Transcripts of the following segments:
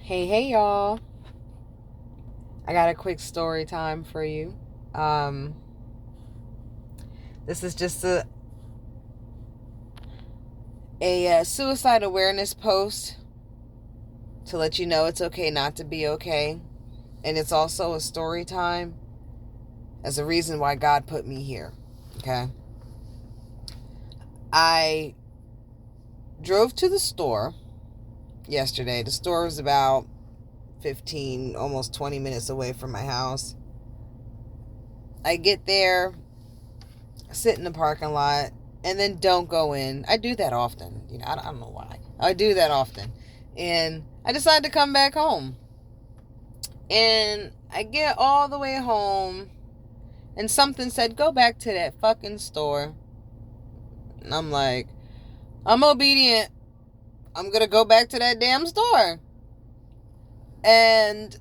Hey y'all. I got a quick story time for you. This is just a suicide awareness post to let you know it's okay not to be okay. And it's also a story time as a reason why God put me here. Okay. I drove to the store yesterday. The store was about 15, almost 20 minutes away from my house. I get there, sit in the parking lot, and then don't go in. I do that often. I don't know why. I do that often. And I decided to come back home. And I get all the way home, and something said, go back to that fucking store. And I'm like, I'm obedient. I'm going to go back to that damn store. And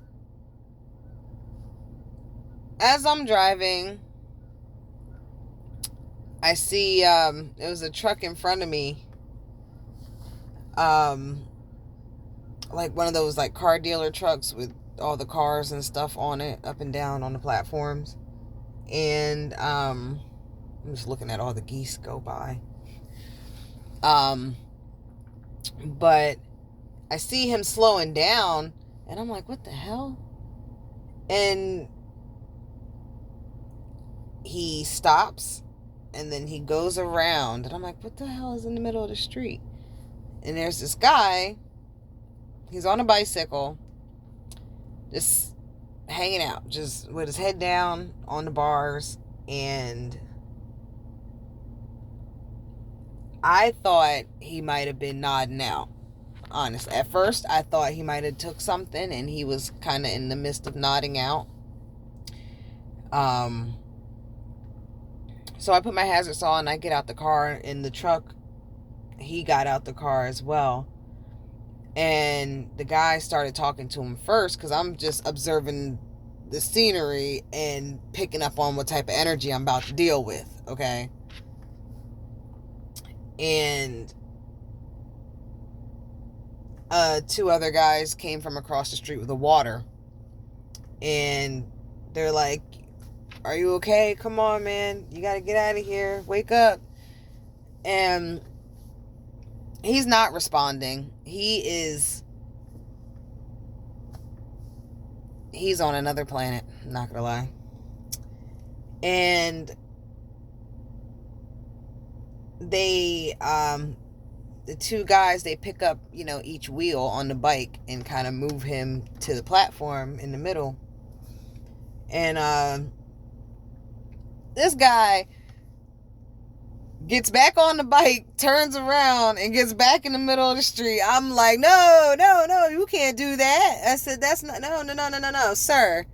as I'm driving, I see it was a truck in front of me. Like one of those like car dealer trucks with all the cars and stuff on it, up and down on the platforms. And I'm just looking at all the geese go by. But I see him slowing down, and I'm like, what the hell? And he stops, and then he goes around, and I'm like, what the hell is in the middle of the street? And there's this guy. He's on a bicycle, just hanging out, just with his head down on the bars. And I thought he might have been nodding out. Honestly, at first I thought he might have took something and he was kind of in the midst of nodding out. So I put my hazards on, and I get out the car. In the truck, he got out the car as well. And the guy started talking to him first, because I'm just observing the scenery and picking up on what type of energy I'm about to deal with, okay? And two other guys came from across the street with a water. And they're like, are you okay? Come on, man. You got to get out of here. Wake up. And he's not responding. He's on another planet, not gonna lie. And they the two guys, they pick up each wheel on the bike and kind of move him to the platform in the middle. And this guy gets back on the bike, turns around, and gets back in the middle of the street. I'm like, no, you can't do that. I said, that's not, no, sir,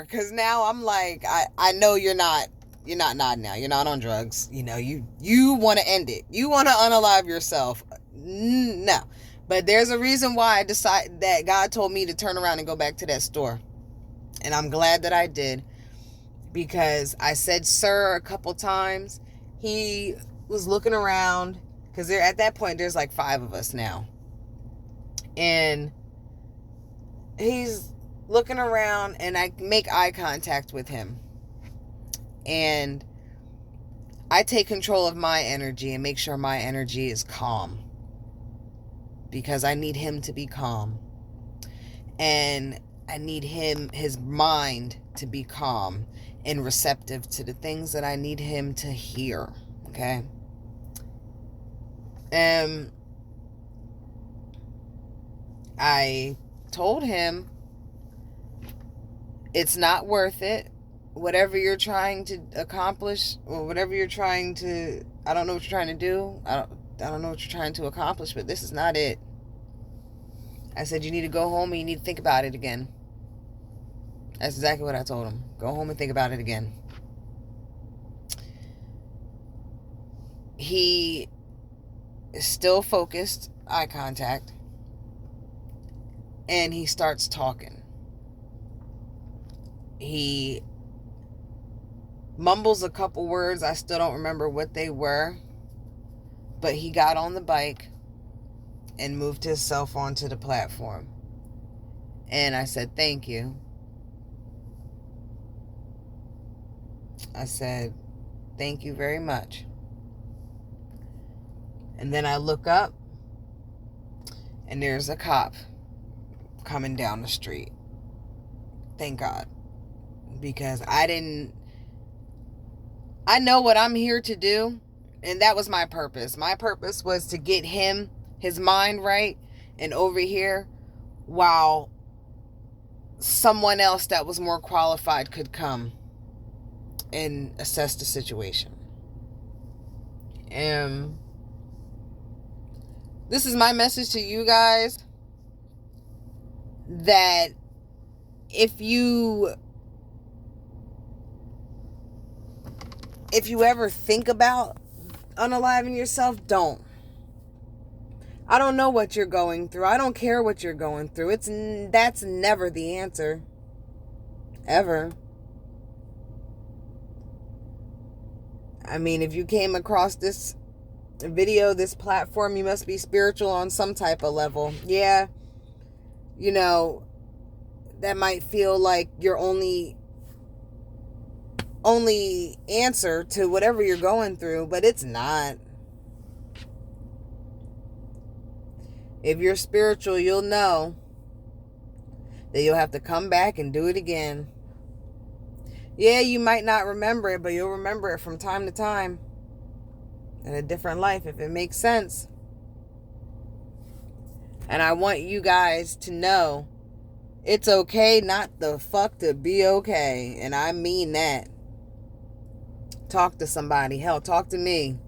because now I'm like, I know you're not nodding now. You're not on drugs. You want to end it. You want to unalive yourself. No. But there's a reason why I decided that God told me to turn around and go back to that store. And I'm glad that I did, because I said sir a couple times. He was looking around, because at that point there's like 5 of us now. And he's looking around, and I make eye contact with him. And I take control of my energy and make sure my energy is calm, because I need him to be calm. And I need his mind to be calm and receptive to the things that I need him to hear. Okay? I told him it's not worth it. Whatever you're trying to accomplish, or whatever you're trying to, I don't know what you're trying to do. I don't know what you're trying to accomplish, but this is not it. I said, you need to go home and you need to think about it again. That's exactly what I told him. Go home and think about it again. He is still focused, eye contact, and he starts talking. He mumbles a couple words. I still don't remember what they were. But he got on the bike, and moved himself onto the platform. And I said, thank you. I said, thank you very much. And then I look up, and there's a cop coming down the street. Thank God. Because I know what I'm here to do, and that was my purpose. My purpose was to get him, his mind right, and over here, while someone else that was more qualified could come and assess the situation. And this is my message to you guys, that if you ever think about unaliving yourself, don't. I don't know what you're going through. I don't care what you're going through. That's never the answer. Ever. I mean, if you came across this video, this platform, you must be spiritual on some type of level. Yeah, you know, that might feel like your only answer to whatever you're going through, but it's not. If you're spiritual, you'll know that you'll have to come back and do it again. Yeah, you might not remember it, but you'll remember it from time to time in a different life, if it makes sense. And I want you guys to know it's okay not the fuck to be okay. And I mean that. Talk to somebody. Hell, talk to me.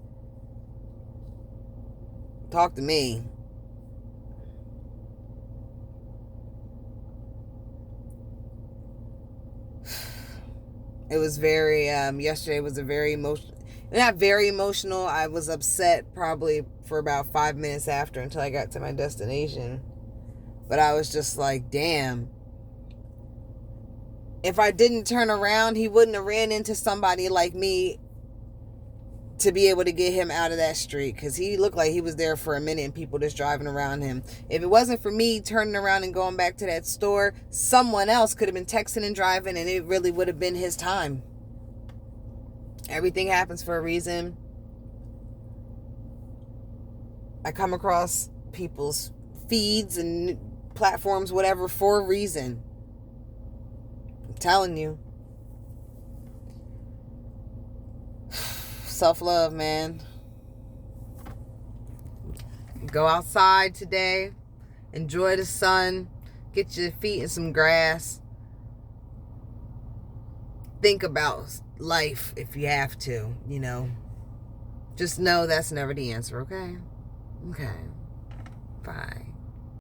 Talk to me. It was very, yesterday was a very not very emotional. I was upset probably for about 5 minutes after, until I got to my destination. But I was just like, damn. If I didn't turn around, he wouldn't have ran into somebody like me to be able to get him out of that street, because he looked like he was there for a minute and people just driving around him. If it wasn't for me turning around and going back to that store, someone else could have been texting and driving, and it really would have been his time. Everything happens for a reason. I come across people's feeds and platforms, whatever, for a reason. I'm telling you. Self-love, man. Go outside today. Enjoy the sun. Get your feet in some grass. Think about life if you have to, you know. Just know that's never the answer, okay? Okay. Bye.